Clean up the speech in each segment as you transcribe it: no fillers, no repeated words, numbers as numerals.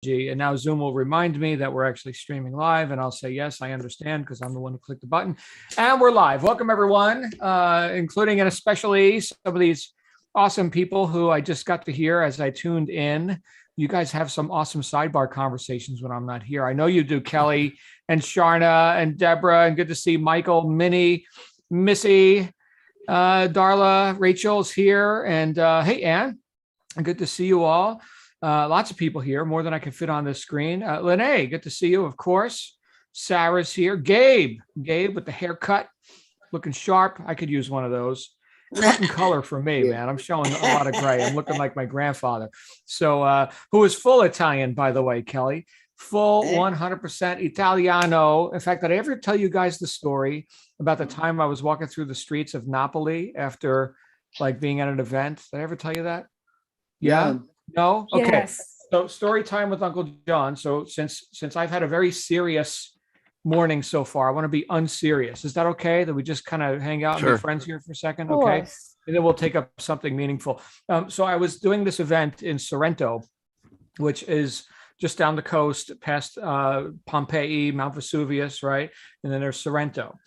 And now Zoom will remind me that we're actually streaming live, and I'll say, yes, I understand, because I'm the one who clicked the button. And we're live. Welcome, everyone, including and especially some of these awesome people who I just got to hear as I tuned in. You guys have some awesome sidebar conversations when I'm not here. I know you do, Kelly and Sharna and Deborah, and good to see Michael, Minnie, Missy, Darla, Rachel's here, and hey, Ann, good to see you all. Lots of people here, more than I can fit on this screen. Lene, good to see you, of course. Sarah's here. Gabe with the haircut, looking sharp. I could use one of those. Cut and color for me, man. I'm showing a lot of gray. I'm looking like my grandfather. So, who is full Italian, by the way, Kelly? Full 100% Italiano. In fact, did I ever tell you guys the story about the time I was walking through the streets of Napoli after like being at an event? Did I ever tell you that? Yeah? No? Okay. Yes. So story time with Uncle John. So since I've had a very serious morning so far, I want to be unserious. Is that okay that we just kind of hang out and be friends here for a second? Okay. And then we'll take up something meaningful. So I was doing this event in Sorrento, which is just down the coast past Pompeii, Mount Vesuvius, right? And then there's Sorrento.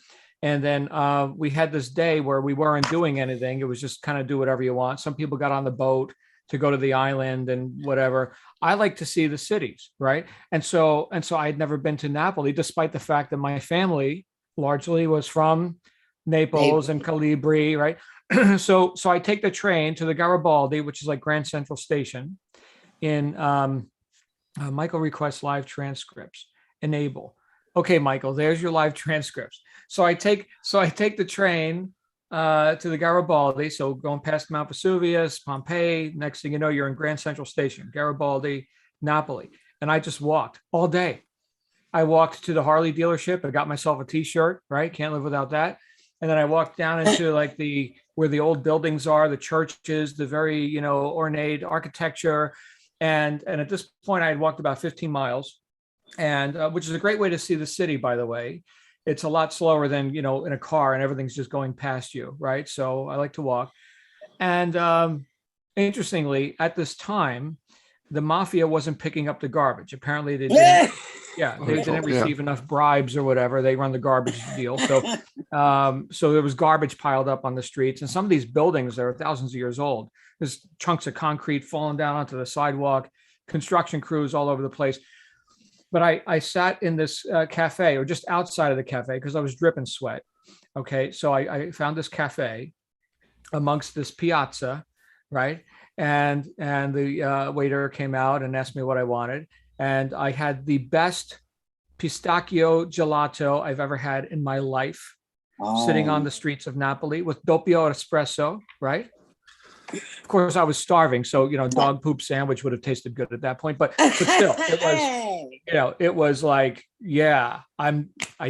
And then we had this day where we weren't doing anything. It was just kind of do whatever you want. Some people got on the boat to go to the island and whatever. I like to see the cities, right? And so I had never been to Napoli, despite the fact that my family largely was from Naples and Calibri, right? So I take the train to the Garibaldi, which is like Grand Central Station. In Michael requests live transcripts. Enable. Okay, Michael, there's your live transcripts. So I take the train to the Garibaldi. So going past Mount Vesuvius, Pompeii, next thing you know, you're in Grand Central Station, Garibaldi, Napoli. And I just walked all day. I walked to the Harley dealership. I got myself a t-shirt, right? Can't live without that. And then I walked down into like where the old buildings are, the churches, the very, ornate architecture. And at this point I had walked about 15 miles, and which is a great way to see the city, by the way. It's a lot slower than, in a car and everything's just going past you, right? So I like to walk. And interestingly, at this time, the mafia wasn't picking up the garbage. Apparently they didn't, they didn't receive enough bribes or whatever. They run the garbage deal. So so there was garbage piled up on the streets. And some of these buildings that are thousands of years old, there's chunks of concrete falling down onto the sidewalk, construction crews all over the place. But I sat in this cafe, or just outside of the cafe, because I was dripping sweat. Okay, so I found this cafe amongst this piazza, right? And the waiter came out and asked me what I wanted. And I had the best pistachio gelato I've ever had in my life, sitting on the streets of Napoli with doppio espresso, right? Of course, I was starving, so dog poop sandwich would have tasted good at that point. But still, it was like, I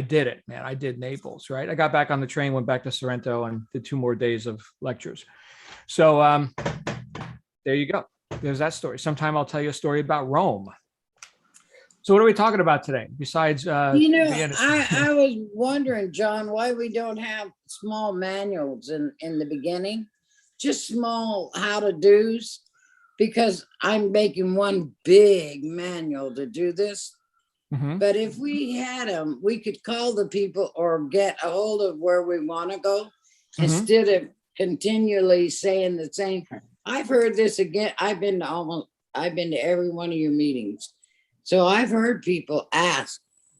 did it, man. I did Naples, right? I got back on the train, went back to Sorrento, and did 2 more days of lectures. So there you go. There's that story. Sometime I'll tell you a story about Rome. So what are we talking about today? Besides, I was wondering, John, why we don't have small manuals in the beginning. Just small how-to-dos, because I'm making one big manual to do this. Mm-hmm. But if we had them, we could call the people or get a hold of where we want to go, instead of continually saying the same. I've heard this again. I've been to every one of your meetings. So I've heard people ask,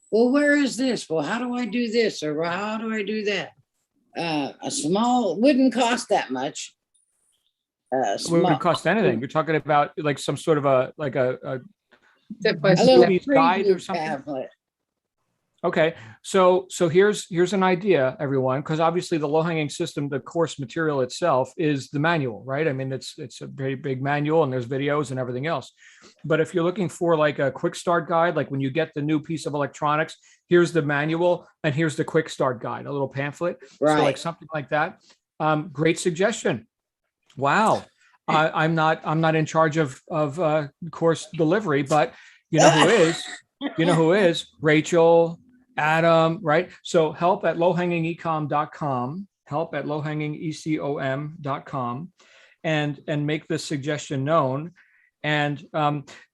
well, where is this? Well, how do I do this? Or how do I do that? A small wouldn't cost that much. It wouldn't cost anything. You're talking about like some sort of a little guide or something. Pamphlet. Okay, so here's an idea, everyone, because obviously the low-hanging system, the course material itself, is the manual, right? I mean, it's a very big manual, and there's videos and everything else. But if you're looking for like a quick start guide, like when you get the new piece of electronics, here's the manual and here's the quick start guide, a little pamphlet, right? So like something like that. Great suggestion. Wow. I'm not in charge of course delivery, but you know who is? Rachel, Adam, right? So help at lowhangingecom.com, help at lowhangingecom.com, and make this suggestion known. And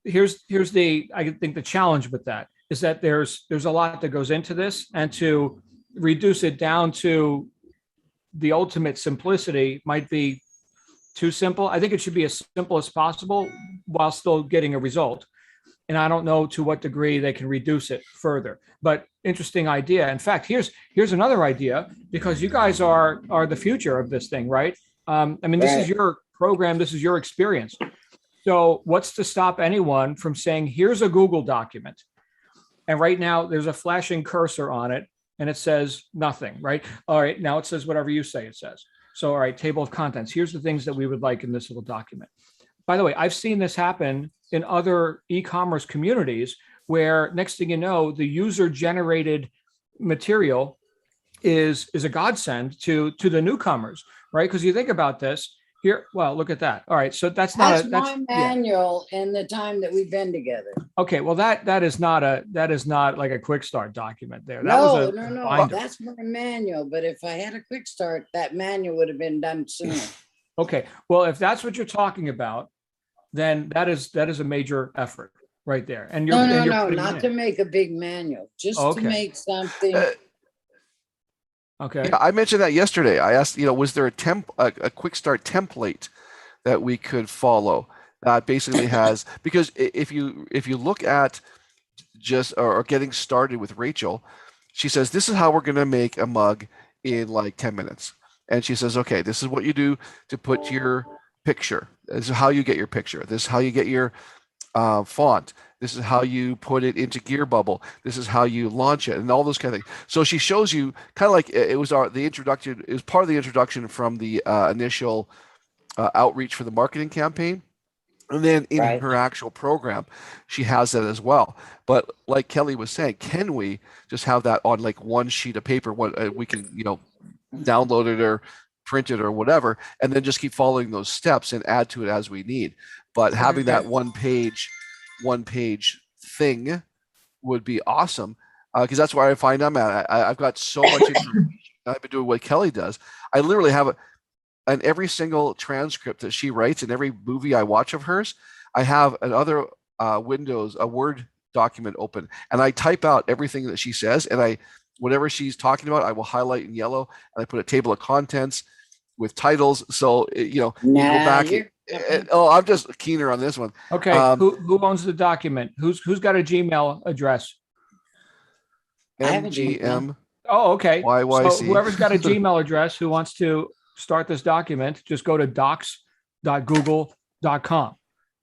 here's I think the challenge with that is that there's a lot that goes into this, and to reduce it down to the ultimate simplicity might be too simple. I think it should be as simple as possible while still getting a result. And I don't know to what degree they can reduce it further. But interesting idea. In fact, here's another idea, because you guys are the future of this thing, right? I mean, this is your program, this is your experience. So what's to stop anyone from saying, here's a Google document, and right now there's a flashing cursor on it and it says nothing, right? All right, now it says whatever you say it says. So, all right, table of contents. Here's the things that we would like in this little document. By the way, I've seen this happen in other e-commerce communities where next thing you know, the user-generated material is a godsend to the newcomers, right? Because you think about this here. Well, look at that. All right, so that's my manual in the time that we've been together. Okay, well that is not like a quick start document there. No, that's my manual. But if I had a quick start, that manual would have been done sooner. Okay, well, if that's what you're talking about, then that is a major effort right there. And you're not to make a big manual, just to make something. Okay. Yeah, I mentioned that yesterday. I asked, was there a quick start template that we could follow that basically has, because if you look at just or getting started with Rachel, she says, this is how we're going to make a mug in like 10 minutes. And she says, okay, this is what you do to put your picture. This is how you get your picture. This is how you get your font. This is how you put it into GearBubble. This is how you launch it, and all those kind of things. So she shows you kind of like it was the introduction. It was part of the introduction from the initial outreach for the marketing campaign, and then in her actual program, she has that as well. But like Kelly was saying, can we just have that on like one sheet of paper? We can download it or print it or whatever, and then just keep following those steps and add to it as we need. But having that one page thing would be awesome, because that's where I find I'm at. I've got so much information. I've been doing what Kelly does. I literally have and every single transcript that she writes and every movie I watch of hers, I have another Windows, a Word document open, and I type out everything that she says, and whatever she's talking about, I will highlight in yellow, and I put a table of contents with titles. So you go back. I'm just keener on this one. Okay, who owns the document? Who's got a Gmail address? MGM. Oh, okay. YYC. So whoever's got a Gmail address who wants to start this document, just go to docs.google.com.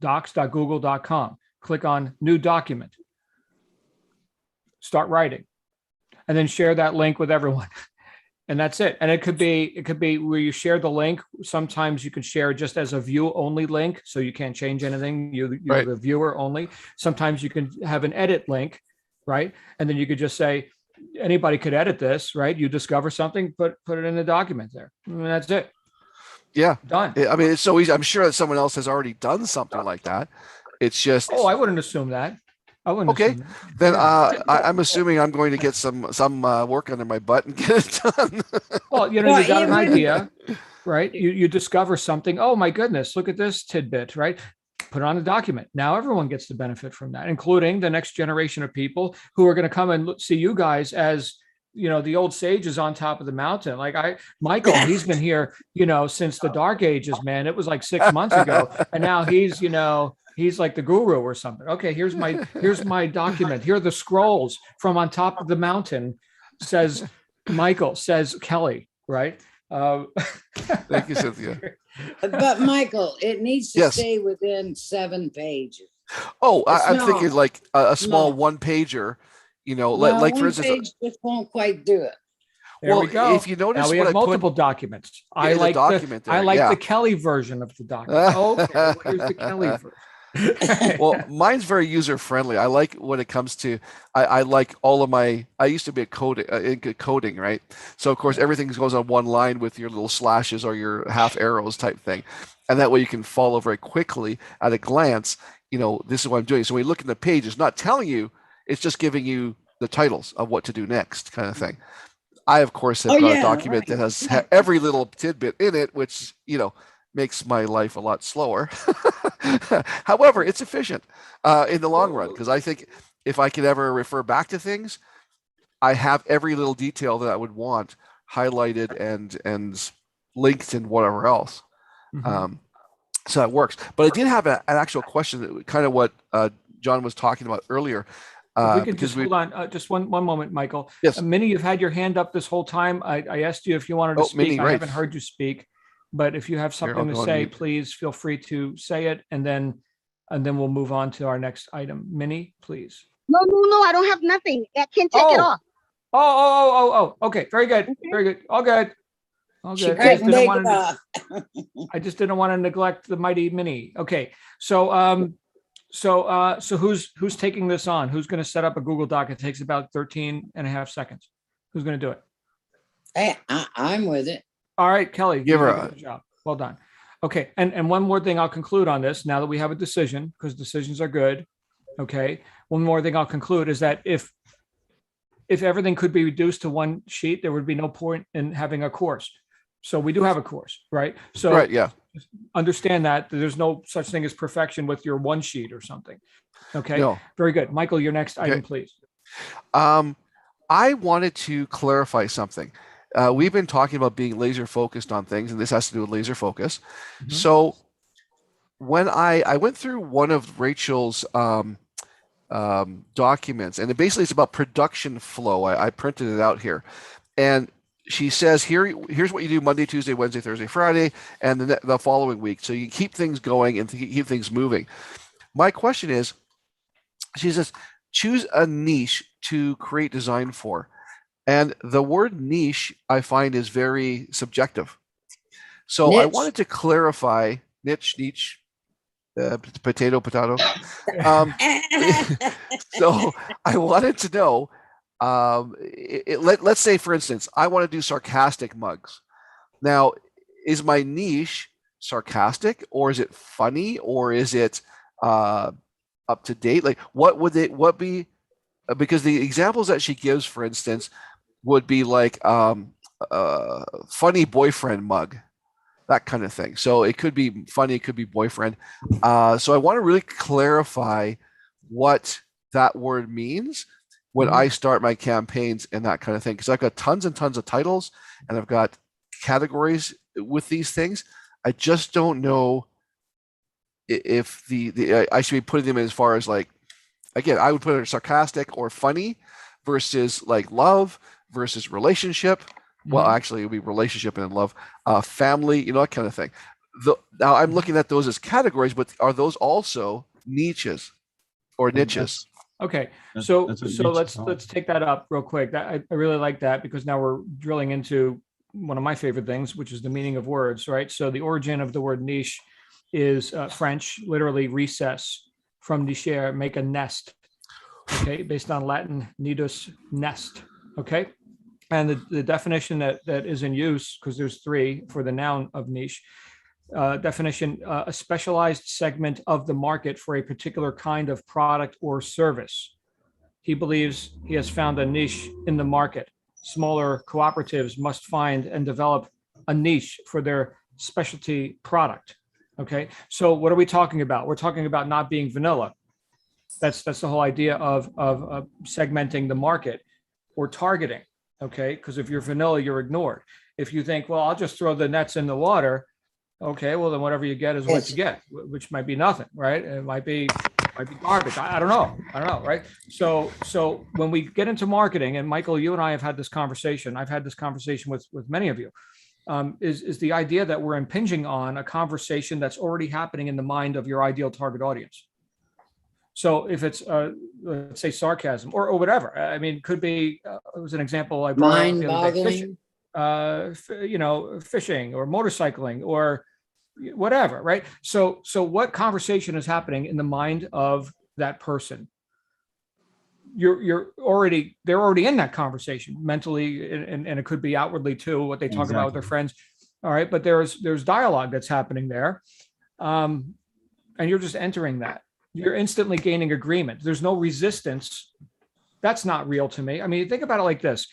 Docs.google.com. Click on New Document. Start writing, and then share that link with everyone. And that's it. And it could be where you share the link. Sometimes you can share just as a view only link, so you can't change anything. You're the viewer only. Sometimes you can have an edit link, right? And then you could just say, anybody could edit this, right? You discover something, put it in the document there. And that's it. Yeah. Done. I mean, it's so easy. I'm sure that someone else has already done something like that. It's just. Oh, I wouldn't assume that. Okay, then I'm assuming I'm going to get some work under my butt and get it done. Well, you got an idea, right? You discover something. Oh my goodness, look at this tidbit, right? Put it on a document. Now everyone gets the benefit from that, including the next generation of people who are going to come and see you guys as the old sages on top of the mountain. Like Michael, he's been here, since the dark ages, man. It was like 6 months ago, and now he's he's like the guru or something. Okay, here's my document. Here are the scrolls from on top of the mountain. Says Michael, says Kelly, right? Thank you, Cynthia. But Michael, it needs to stay within 7 pages. Oh, I'm thinking like a small one pager, like for instance, page just won't quite do it. There we go. If you notice, now we have multiple documents. I like the Kelly version of the document. Okay, well, here's the Kelly version. Well, mine's very user friendly. I like when it comes to I like all of I used to be coding, right? So of course everything goes on one line with your little slashes or your half arrows type thing, and that way you can follow very quickly at a glance. This is what I'm doing. So when you look at the page, it's not telling you; it's just giving you the titles of what to do next, kind of thing. I of course have got a document that has every little tidbit in it, which makes my life a lot slower. However, it's efficient in the long run, because I think if I could ever refer back to things, I have every little detail that I would want highlighted and linked and whatever else. So that works. But I did have an actual question, kind of what John was talking about earlier. If we could just hold on just one moment, Michael. Yes. Minnie, you've had your hand up this whole time. I asked you if you wanted to speak. Minnie, I right. haven't heard you speak, but if you have something to say, please feel free to say it, and then we'll move on to our next item. Minnie, please. No, I don't have nothing. I can take it off. Okay, very good. Okay. Very good. All good. All She good. couldn't take it off. I just didn't want to neglect the mighty Minnie. Okay, so who's taking this on? Who's going to set up a Google Doc? It takes about 13 and a half seconds. Who's going to do it? Hey, I'm with it. All right, Kelly, Give her a job. Well done. Okay, and one more thing I'll conclude on this now that we have a decision, because decisions are good. Okay, one more thing I'll conclude is that if everything could be reduced to one sheet, there would be no point in having a course. So we do have a course, right? So Right, yeah. Understand that there's no such thing as perfection with your one sheet or something. Okay, No. Very good. Michael, your next item, please. I wanted to clarify something. We've been talking about being laser focused on things, and this has to do with laser focus. So when I went through one of Rachel's documents, and basically it's about production flow. I printed it out here, and she says here's what you do Monday, Tuesday, Wednesday, Thursday, Friday, and the following week. So you keep things going and keep things moving. My question is, she says, choose a niche to create design for. And the word niche, I find, is very subjective. So Niche. I wanted to clarify niche, potato. So I wanted to know, let's say, for instance, I want to do sarcastic mugs. Now, is my niche sarcastic, or is it funny, or is it up to date? Like, what be? Because the examples that she gives, for instance, would be like funny boyfriend mug, that kind of thing. So it could be funny, it could be boyfriend. So I want to really clarify what that word means when I start my campaigns and that kind of thing, because I've got tons and tons of titles and I've got categories with these things. I just don't know if I should be putting them in as far as, like, again, I would put it sarcastic or funny versus like love versus relationship. Well, actually, it would be relationship and love, family, that kind of thing. Now I'm looking at those as categories, but are those also niches or niches? Okay, so let's take that up real quick. I really like that, because now we're drilling into one of my favorite things, which is the meaning of words, right? So the origin of the word niche is French, literally recess, from nicher, make a nest, okay, based on Latin nidus, nest, okay? And the definition that is in use, because there's three for the noun of niche, definition, a specialized segment of the market for a particular kind of product or service. He believes he has found a niche in the market. Smaller cooperatives must find and develop a niche for their specialty product. Okay, so what are we talking about? We're talking about not being vanilla. That's the whole idea of segmenting the market or targeting. Okay, because if you're vanilla, you're ignored. If you think, well, I'll just throw the nets in the water, okay, well then whatever you get is what you get, which might be nothing, right? It might be garbage. I don't know, right? So when we get into marketing, and Michael, you and I have had this conversation. I've had this conversation with many of you. Is the idea that we're impinging on a conversation that's already happening in the mind of your ideal target audience. So if it's, let's say, sarcasm or whatever, I mean, could be, it was an example I brought up the other day, fishing or motorcycling or whatever, right? So what conversation is happening in the mind of that person? They're already in that conversation mentally, and it could be outwardly too, what they talk about with their friends. All right, but there's dialogue that's happening there, and you're just entering that. You're instantly gaining agreement. There's no resistance. That's not real to me. I mean, think about it like this: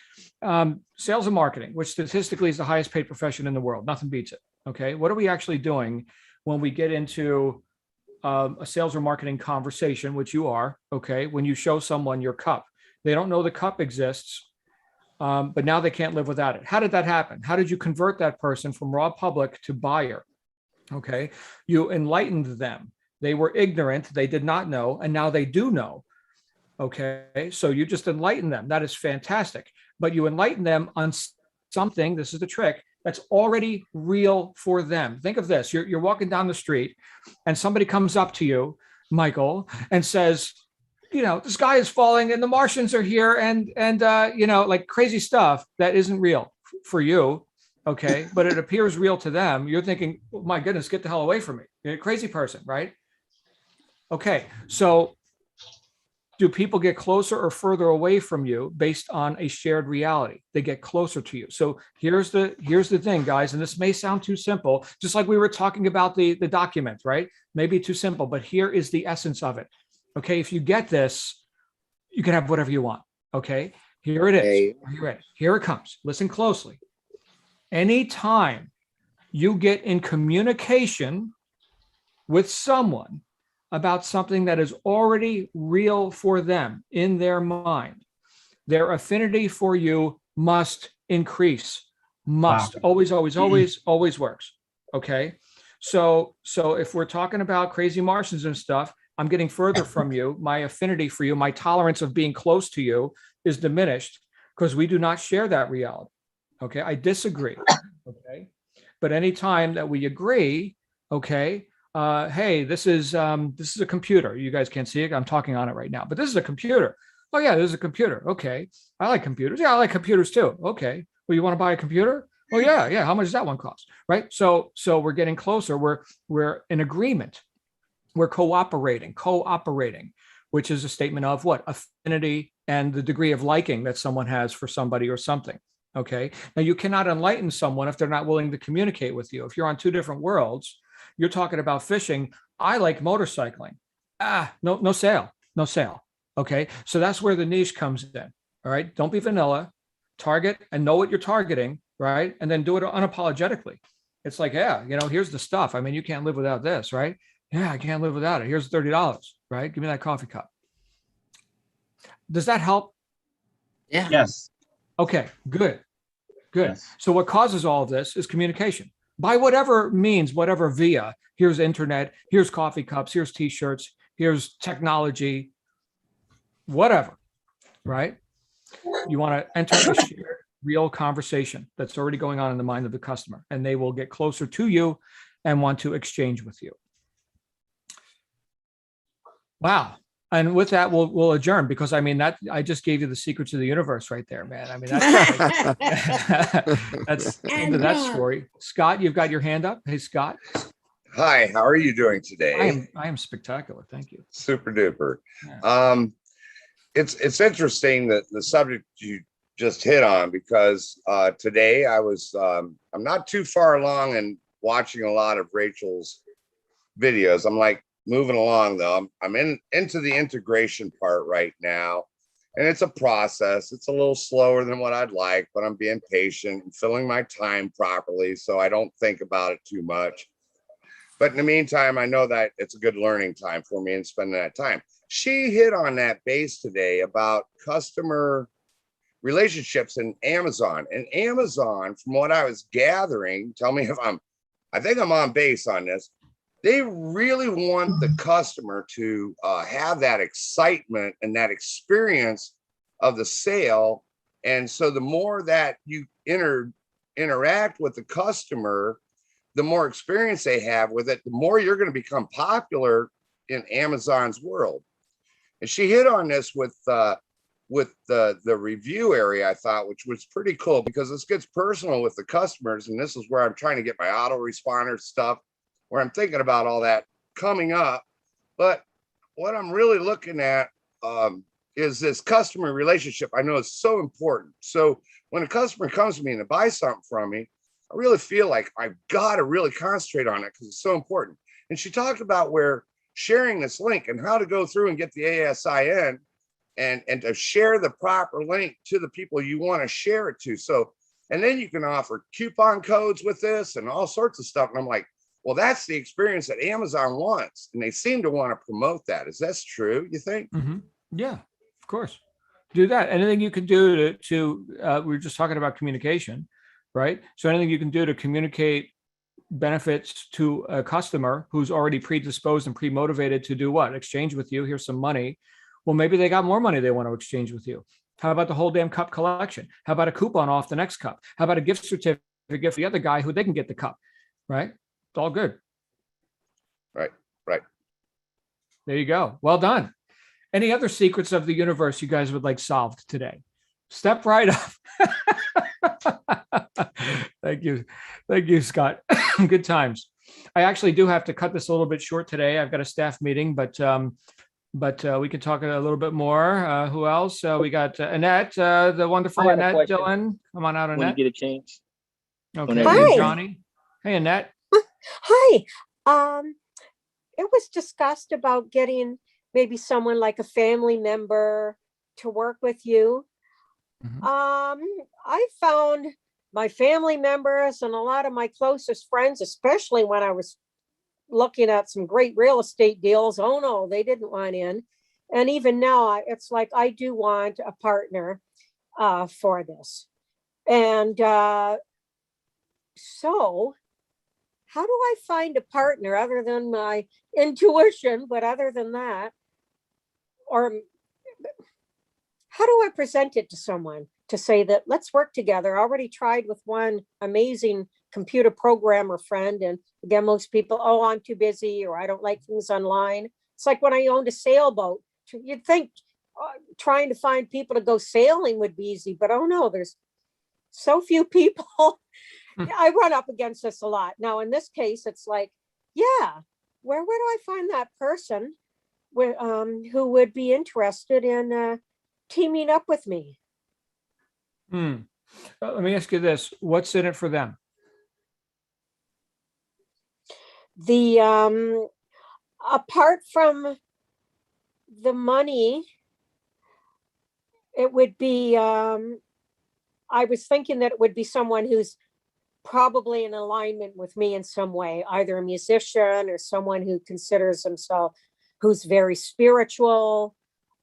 sales and marketing, which statistically is the highest paid profession in the world. Nothing beats it. Okay. What are we actually doing when we get into a sales or marketing conversation, which you are, okay, when you show someone your cup, they don't know the cup exists, but now they can't live without it. How did that happen? How did you convert that person from raw public to buyer? Okay. You enlightened them. They were ignorant. They did not know. And now they do know. Okay. So you just enlighten them. That is fantastic. But you enlighten them on something. This is the trick. That's already real for them. Think of this. You're walking down the street and somebody comes up to you, Michael, and says, the sky is falling and the Martians are here and like crazy stuff that isn't real for you. Okay. But it appears real to them. You're thinking, oh, my goodness, get the hell away from me. You're a crazy person, right? Okay. So do people get closer or further away from you based on a shared reality? They get closer to you. So here's the thing, guys, and this may sound too simple, just like we were talking about the document, right? Maybe too simple, but here is the essence of it. Okay, if you get this, you can have whatever you want. Okay, here it is. Hey. Are you ready? Here it comes. Listen closely. Anytime you get in communication with someone about something that is already real for them in their mind, their affinity for you must increase. Must. Wow. Always works. Okay. So if we're talking about crazy Martians and stuff, I'm getting further from you. My affinity for you, my tolerance of being close to you is diminished because we do not share that reality. Okay. I disagree. Okay. But anytime that we agree, okay, hey, this is a computer. You guys can't see it. I'm talking on it right now, but this is a computer. Oh yeah, this is a computer. Okay. I like computers. Yeah, I like computers too. Okay. Well, you want to buy a computer? Oh yeah. Yeah. How much does that one cost? Right. So we're getting closer. We're in agreement. We're cooperating, which is a statement of what? Affinity and the degree of liking that someone has for somebody or something. Okay. Now you cannot enlighten someone if they're not willing to communicate with you. If you're on two different worlds, you're talking about fishing. I like motorcycling. No sale. Okay. So that's where the niche comes in. All right. Don't be vanilla, target and know what you're targeting. Right. And then do it unapologetically. It's like, yeah, here's the stuff. I mean, you can't live without this, right? Yeah, I can't live without it. Here's $30, right? Give me that coffee cup. Does that help? Yeah. Yes. Okay, good. Yes. So what causes all of this is communication by whatever means, whatever via. Here's internet, here's coffee cups, here's t-shirts, here's technology, whatever, right? You want to enter a shared real conversation that's already going on in the mind of the customer, and they will get closer to you and want to exchange with you. Wow. And with that, we'll adjourn because I mean that I just gave you the secrets of the universe right there, man. I mean that's the end of that story. Scott, you've got your hand up. Hey, Scott. Hi. How are you doing today? I am spectacular. Thank you. Super duper. Yeah. It's interesting that the subject you just hit on because today I was I'm not too far along and watching a lot of Rachel's videos. I'm like moving along though. I'm into the integration part right now, and it's a process. It's a little slower than what I'd like, but I'm being patient and filling my time properly so I don't think about it too much. But in the meantime, I know that it's a good learning time for me and spending that time. She hit on that base today about customer relationships in Amazon. And Amazon, from what I was gathering, tell me if I think I'm on base on this. They really want the customer to have that excitement and that experience of the sale. And so the more that you interact with the customer, the more experience they have with it, the more you're going to become popular in Amazon's world. And she hit on this with the review area, I thought, which was pretty cool because this gets personal with the customers. And this is where I'm trying to get my autoresponder stuff, where I'm thinking about all that coming up. But what I'm really looking at is this customer relationship. I know it's so important. So when a customer comes to me and to buy something from me, I really feel like I've got to really concentrate on it because it's so important. And she talked about where sharing this link and how to go through and get the ASIN and to share the proper link to the people you want to share it to. So And then you can offer coupon codes with this and all sorts of stuff. And I'm like, well, that's the experience that Amazon wants. And they seem to want to promote that. Is that true, you think? Mm-hmm. Yeah, of course. Do that. Anything you can do to we were just talking about communication, right? So anything you can do to communicate benefits to a customer who's already predisposed and pre-motivated to do what? Exchange with you. Here's some money. Well, maybe they got more money they want to exchange with you. How about the whole damn cup collection? How about a coupon off the next cup? How about a gift certificate for the other guy who they can get the cup, right? It's all good. Right. There you go. Well done. Any other secrets of the universe you guys would like solved today? Step right up. Thank you, Scott. Good times. I actually do have to cut this a little bit short today. I've got a staff meeting, but we can talk a little bit more. Who else? We got Annette, the wonderful Annette Dillon. Come on out, Annette. When you get a change. Okay, Hi. Johnny. Hey, Annette. Hi. It was discussed about getting maybe someone like a family member to work with you. Mhm. I found my family members and a lot of my closest friends, especially when I was looking at some great real estate deals. Oh no, they didn't want in. And even now, it's like I do want a partner for this. And so how do I find a partner other than my intuition, but other than that, or how do I present it to someone to say that let's work together? I already tried with one amazing computer programmer friend. And again, most people, oh, I'm too busy or I don't like things online. It's like when I owned a sailboat. You'd think trying to find people to go sailing would be easy, but oh no, there's so few people. I run up against this a lot. Now, in this case, it's like, yeah, where do I find that person who would be interested in teaming up with me? Let me ask you this. What's in it for them? The apart from the money, it would be, I was thinking that it would be someone who's probably in alignment with me in some way, either a musician or someone who considers himself, who's very spiritual,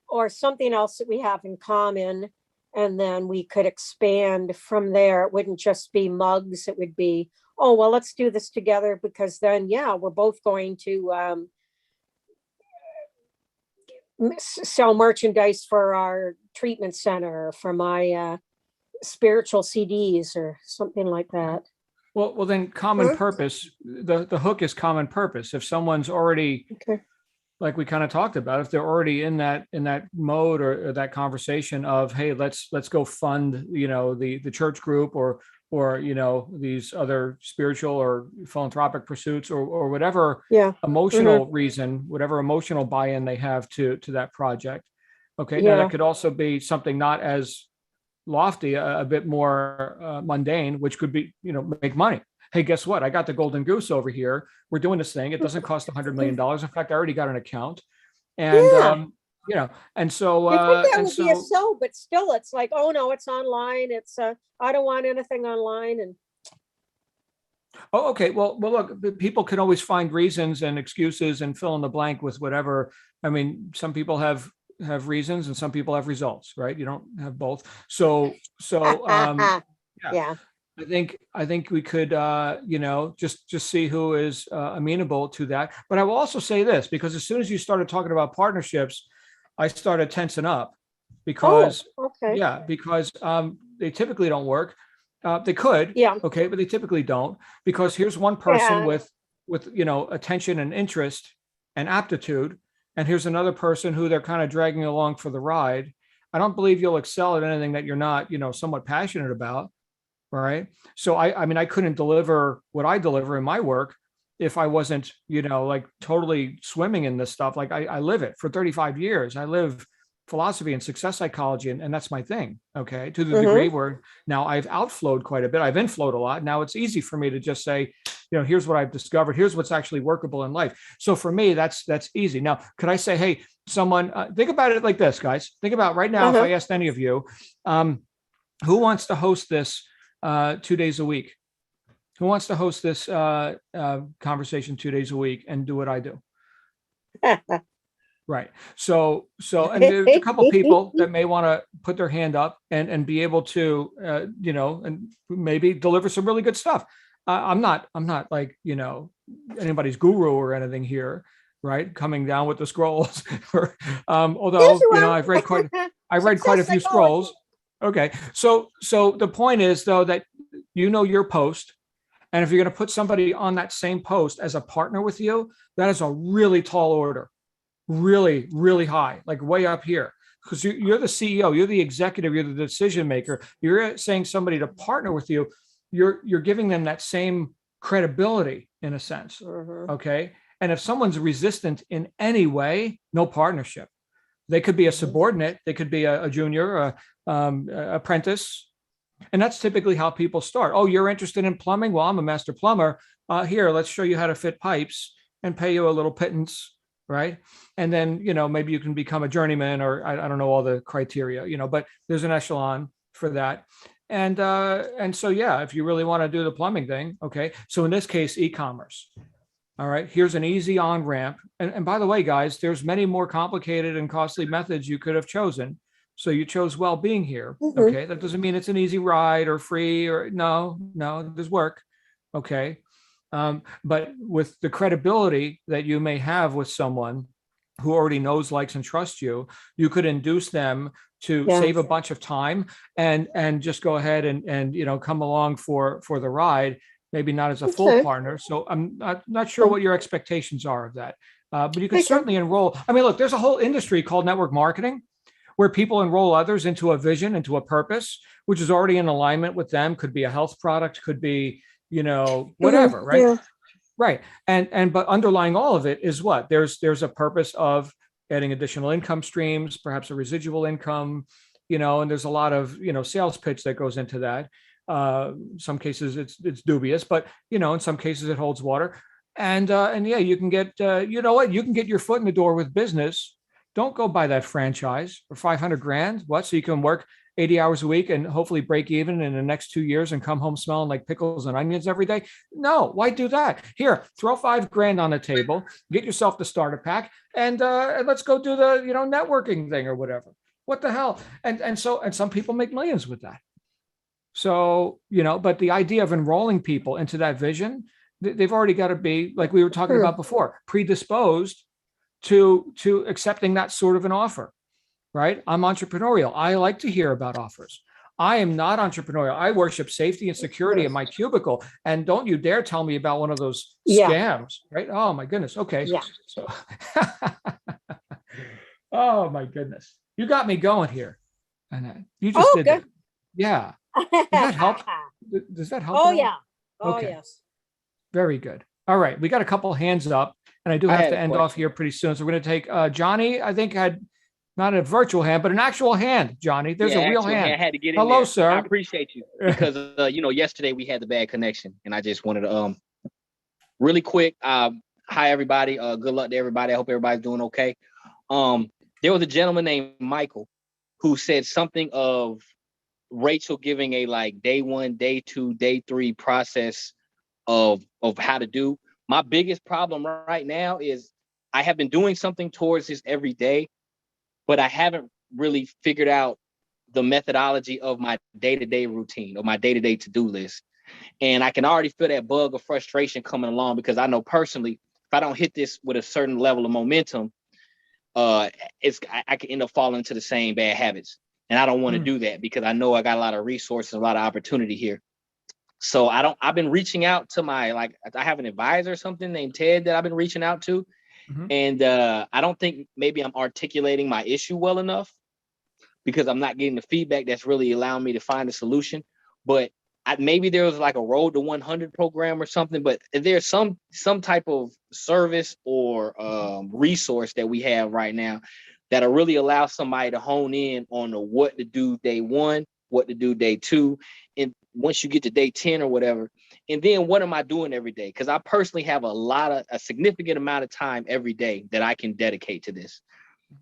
or something else that we have in common. And then we could expand from there. It wouldn't just be mugs. It would be, oh, well, let's do this together, because then, yeah, we're both going to sell merchandise for our treatment center, for my spiritual CDs or something like that. Well, then common purpose, the hook is common purpose. If someone's already, like we kind of talked about, if they're already in that mode or that conversation of, hey, let's go fund, the church group or these other spiritual or philanthropic pursuits or whatever emotional reason, whatever emotional buy-in they have to that project. Okay. Now that could also be something not as lofty, a bit more mundane, which could be, make money. Hey, guess what? I got the golden goose over here. We're doing this thing. It doesn't cost $100 million. In fact, I already got an account. And, and so, I think that would be a sell, but still it's like, oh no, it's online. It's I don't want anything online. And oh, okay. Well, look, people can always find reasons and excuses and fill in the blank with whatever. I mean, some people have reasons and some people have results, right? You don't have both. So, yeah. I think we could, just see who is amenable to that. But I will also say this, because as soon as you started talking about partnerships, I started tensing up because, because they typically don't work. They could, okay, but they typically don't, because here's one person with attention and interest and aptitude, and here's another person who they're kind of dragging along for the ride. I don't believe you'll excel at anything that you're not, somewhat passionate about. Right. So I mean, I couldn't deliver what I deliver in my work if I wasn't, like totally swimming in this stuff. Like I live it for 35 years. I live philosophy and success psychology, and that's my thing. Okay. To the degree where now I've outflowed quite a bit. I've inflowed a lot. Now it's easy for me to just say, here's what I've discovered. Here's what's actually workable in life. So for me, that's easy. Now, could I say, hey, someone, think about it like this, guys. Think about right now, if I asked any of you, who wants to host this 2 days a week? Who wants to host this conversation 2 days a week and do what I do? Right. So, and there's a couple people that may want to put their hand up and be able to, and maybe deliver some really good stuff. I'm not like, anybody's guru or anything here, right? Coming down with the scrolls, although, I've read quite a few scrolls. Okay. So the point is though, that your post, and if you're going to put somebody on that same post as a partner with you, that is a really tall order. Really, really high, like way up here, because you're the CEO, you're the executive, you're the decision maker. You're saying somebody to partner with you, you're giving them that same credibility in a sense. Okay. And if someone's resistant in any way, no partnership. They could be a subordinate, they could be a junior, apprentice. And that's typically how people start. Oh, you're interested in plumbing? Well, I'm a master plumber. Here, let's show you how to fit pipes and pay you a little pittance. Right. And then, maybe you can become a journeyman, or I don't know all the criteria, but there's an echelon for that. And so, yeah, if you really want to do the plumbing thing. Okay. So in this case, e-commerce. All right. Here's an easy on ramp. And by the way, guys, there's many more complicated and costly methods you could have chosen. So you chose well being here. Okay. That doesn't mean it's an easy ride or free or no, there's work. Okay. But with the credibility that you may have with someone who already knows, likes, and trusts you, you could induce them to save a bunch of time and just go ahead and come along for the ride, maybe not as a full partner. So I'm not sure what your expectations are of that. But you can certainly enroll. I mean, look, there's a whole industry called network marketing where people enroll others into a vision, into a purpose, which is already in alignment with them. Could be a health product, could be whatever, right? Yeah. Right. But underlying all of it is what? There's a purpose of adding additional income streams, perhaps a residual income, and there's a lot of, sales pitch that goes into that. Some cases it's dubious, but, in some cases it holds water. And yeah, you can get, you can get your foot in the door with business. Don't go buy that franchise for $500,000. What? So you can work 80 hours a week and hopefully break even in the next 2 years and come home smelling like pickles and onions every day? No, why do that? Here, throw $5,000 on the table, get yourself the starter pack, and let's go do the networking thing or whatever. What the hell? And some people make millions with that. So but the idea of enrolling people into that vision, they've already got to be, like we were talking about before, predisposed to accepting that sort of an offer. Right? I'm entrepreneurial. I like to hear about offers. I am not entrepreneurial. I worship safety and security in my cubicle. And don't you dare tell me about one of those scams, right? Oh my goodness. Okay. Yeah. So, oh my goodness. You got me going here. And you just did that. Yeah. Does that help? Does that help? Oh, yeah. Oh, okay. Yes. Very good. All right. We got a couple hands up, and I do have to end off here pretty soon. So we're going to take Johnny, I think had not a virtual hand, but an actual hand, Johnny. There's a real hand. I had to get in Hello, there. sir. I appreciate you because, yesterday we had the bad connection, and I just wanted to really quick. Hi, everybody. Good luck to everybody. I hope everybody's doing okay. There was a gentleman named Michael who said something of Rachel giving a day 1, day 2, day 3 process of how to do. My biggest problem right now is I have been doing something towards this every day, but I haven't really figured out the methodology of my day-to-day routine or my day-to-day to-do list. And I can already feel that bug of frustration coming along because I know personally, if I don't hit this with a certain level of momentum, I can end up falling into the same bad habits. And I don't want to do that because I know I got a lot of resources, a lot of opportunity here. So I've been reaching out to I have an advisor or something named Ted that I've been reaching out to. And I don't think maybe I'm articulating my issue well enough because I'm not getting the feedback that's really allowing me to find a solution. But maybe there was a road to 100 program or something, but there's some type of service or resource that we have right now that'll really allow somebody to hone in on what to do day 1, what to do day 2. And once you get to day 10 or whatever, and then what am I doing every day? Because I personally have a significant amount of time every day that I can dedicate to this.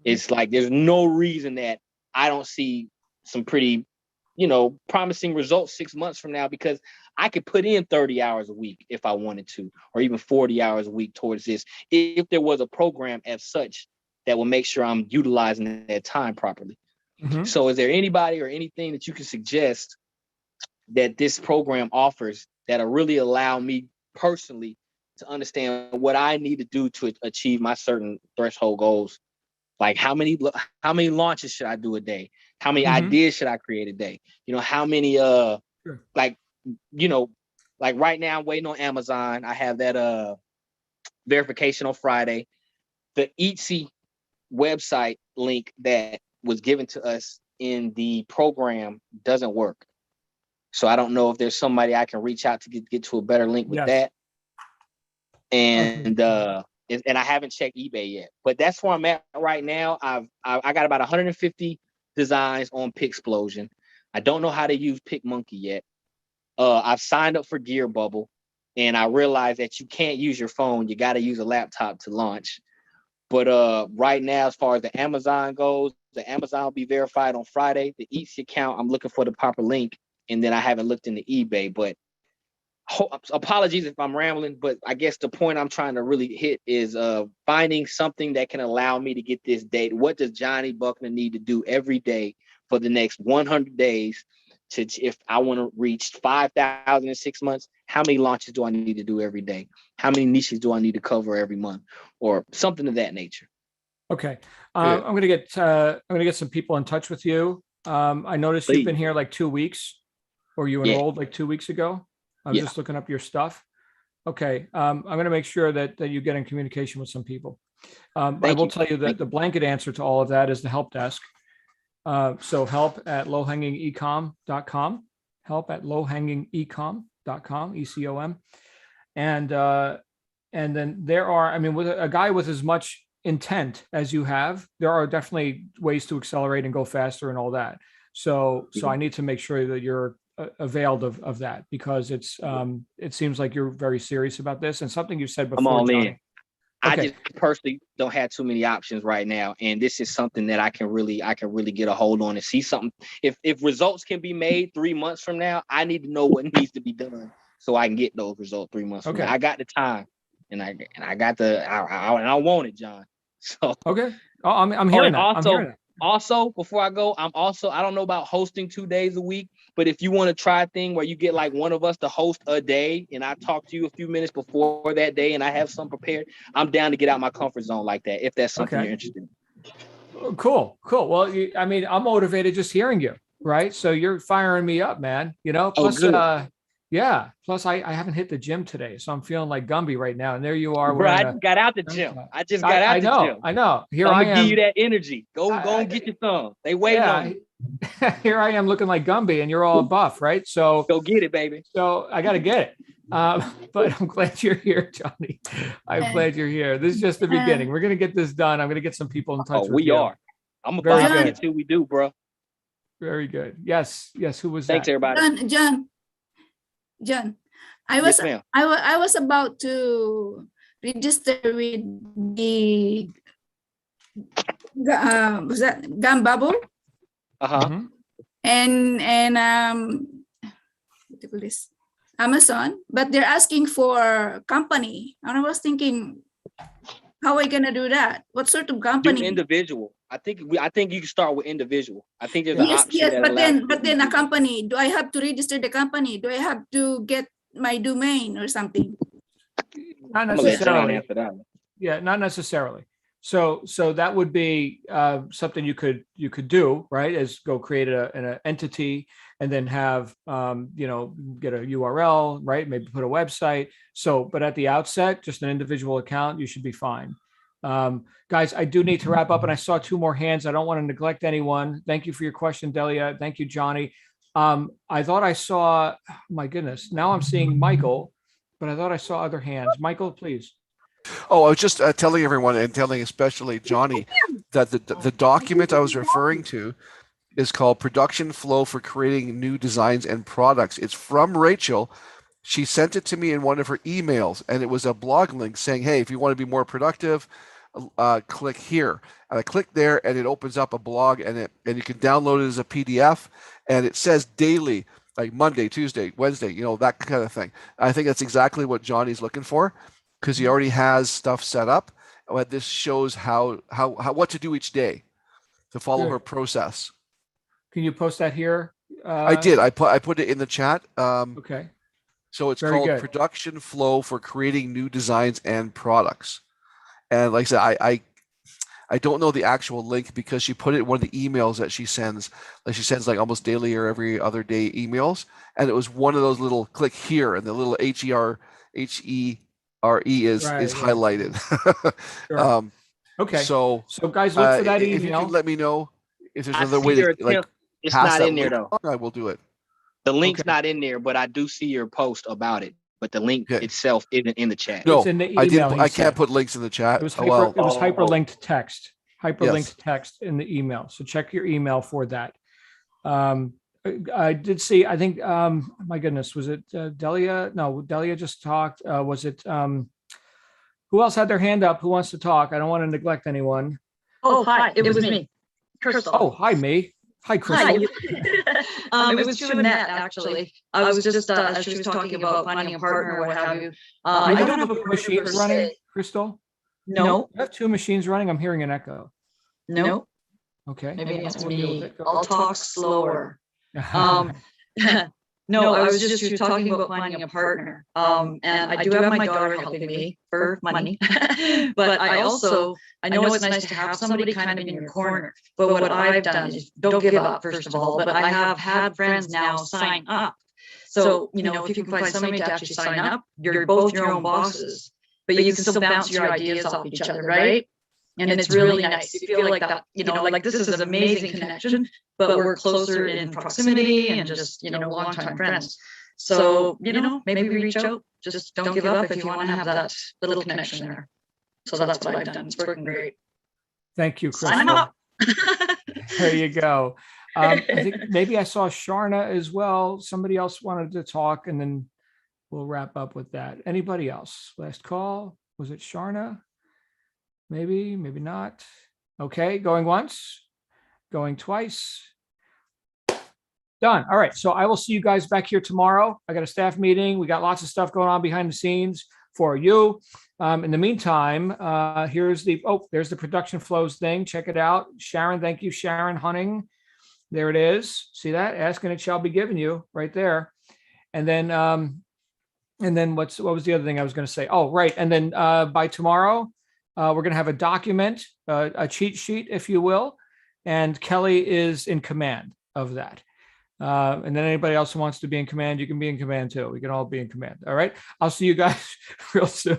It's there's no reason that I don't see some pretty promising results 6 months from now, because I could put in 30 hours a week if I wanted to, or even 40 hours a week towards this, if there was a program as such that will make sure I'm utilizing that time properly. Mhm. So is there anybody or anything that you can suggest that this program offers that'll really allow me personally to understand what I need to do to achieve my certain threshold goals? Like how many launches should I do a day? How many ideas should I create a day? How many Sure. like right now I'm waiting on Amazon. I have that verification on Friday. The Etsy website link that was given to us in the program doesn't work. So I don't know if there's somebody I can reach out to get to a better link with that. And and I haven't checked eBay yet, but that's where I'm at right now. I got about 150 designs on Pixplosion. I don't know how to use PicMonkey yet. I've signed up for Gear Bubble, and I realized that you can't use your phone. You got to use a laptop to launch. But right now, as far as the Amazon goes, the Amazon will be verified on Friday. The Etsy account, I'm looking for the proper link, and then I haven't looked into eBay, but apologies if I'm rambling, but I guess the point I'm trying to really hit is finding something that can allow me to get this date. What does Johnny Buckner need to do every day for the next 100 days if I want to reach 5,000 in 6 months? How many launches do I need to do every day? How many niches do I need to cover every month, or something of that nature? Okay, I'm gonna get some people in touch with you. I noticed you've been here like 2 weeks, or you enrolled like 2 weeks ago. I was just looking up your stuff. Okay. I'm going to make sure that you get in communication with some people. I will tell you that the blanket answer to all of that is the help desk. So help@lowhangingecom.com, help@lowhangingecom.com, ECOM. And then there are, with a guy with as much intent as you have, there are definitely ways to accelerate and go faster and all that. So I need to make sure that you're availed of that, because it seems like you're very serious about this, and something you said before. I'm all Johnny. in. I just personally don't have too many options right now, and this is something that I can really get a hold on and see something. If results can be made 3 months from now, I need to know what needs to be done so I can get those results 3 months from now. I got the time, and I got I want it, John. So okay, I'm hearing that. Also, I'm hearing that. Also, before I go, I don't know about hosting 2 days a week, but if you want to try a thing where you get like one of us to host a day, and I talk to you a few minutes before that day and I have some prepared, I'm down to get out my comfort zone like that, if that's something you're interested in. Cool. Well, I'm motivated just hearing you, right? So you're firing me up, man. Plus, plus I haven't hit the gym today, so I'm feeling like Gumby right now. And there you are. Bro, I just got out the gym. I know. Here I'm I gonna am. give you that energy. Go and get your thumb. They waiting on you. Here I am looking like Gumby, and you're all buff, right? So go get it, baby. So I got to get it. But I'm glad you're here, Johnny. I'm glad you're here. This is just the beginning. We're gonna get this done. I'm gonna get some people in touch with you. We are. I'm gonna find until we do, bro. Very good. Yes. Who was Thanks, that? everybody. John. I was about to register with the was that Gum Bubble? And what do you call this? Amazon, but they're asking for company. And I was thinking, how are we gonna do that? What sort of company? Do individual. I think you can start with individual. I think there's an option. Yes, but then a company. Do I have to register the company? Do I have to get my domain or something? Not necessarily. Yeah, not necessarily. So that would be something you could do, right? Is go create an entity and then have get a URL, right? Maybe put a website. But at the outset, just an individual account, you should be fine. Guys, I do need to wrap up, and I saw 2 more hands. I don't want to neglect anyone. Thank you for your question, Delia. Thank you, Johnny. I thought I saw, my goodness, now I'm seeing Michael, but I thought I saw other hands. Michael, please. Oh, I was just telling everyone, and telling especially Johnny, that the document I was referring to is called Production Flow for Creating New Designs and Products. It's from Rachel. She sent it to me in one of her emails, and it was a blog link saying, hey, if you want to be more productive, click here. And I click there and it opens up a blog and you can download it as a PDF and it says daily, like Monday, Tuesday, Wednesday, that kind of thing. I think that's exactly what Johnny's looking for because he already has stuff set up. But this shows how what to do each day to follow her process. Can you post that here? I did. I put it in the chat. Okay. So it's Very called good. Production Flow for Creating New Designs and Products. And like I said, I don't know the actual link because she put it in one of the emails that she sends. Like she sends like almost daily or every other day emails. And it was one of those little click here and the little HERE is highlighted. Sure. Okay. So guys, look for that if you email. could let me know if there's I another see way your to like attempt. It's pass not that in there link though. on, I will do it. The link's Okay. not in there, but I do see your post about it. But the link Okay. itself isn't in the chat. No, It's in the I email. didn't. he I can't said. put links in the chat. It was Oh, well. hyperlinked text. Hyperlinked Yes. text in the email. So check your email for that. I did see. I think. My goodness, was it Delia? No, Delia just talked. Was it? Who else had their hand up? Who wants to talk? I don't want to neglect anyone. Oh, hi. It was me. Crystal. Oh, hi, me. Hi, Crystal. It was Jeanette, actually. I was just, as she was talking about finding a partner or what have you. I don't have a partner machines per running, se. Crystal. No, I have two machines running. I'm hearing an echo. no, Okay. maybe Maybe it's I'll deal with me. it. Go I'll talk slower. ahead. No, I was just, she was talking about finding a partner. And I do have my daughter helping me for money. But I also, I know it's nice to have somebody kind of in your corner. But what I've done is don't give up, first of all, but I have had friends now sign up. So, if you can find somebody to actually sign up, you're both your own bosses, but you can still bounce your ideas off each other, right? And it's really nice. You feel like that, like this is an amazing connection, but we're closer in proximity and just, longtime friends. So, maybe reach out, just don't give up if you want to have that little connection there. So that's what I've done. It's working great. Thank you, Sign Crystal. up. There you go. I think maybe I saw Sharna as well. Somebody else wanted to talk, and then we'll wrap up with that. Anybody else? Last call. Was it Sharna? Maybe, maybe not. Okay, going once, going twice. Done. All right. So I will see you guys back here tomorrow. I got a staff meeting. We got lots of stuff going on behind the scenes for you. In the meantime, there's the production flows thing. Check it out. Sharon, thank you, Sharon Hunting. There it is. See that? Ask and it shall be given you right there. And then what was the other thing I was going to say? Oh, right. And then by tomorrow, we're going to have a document, a cheat sheet, if you will. And Kelly is in command of that. And then anybody else who wants to be in command, you can be in command too. We can all be in command. All right. I'll see you guys real soon.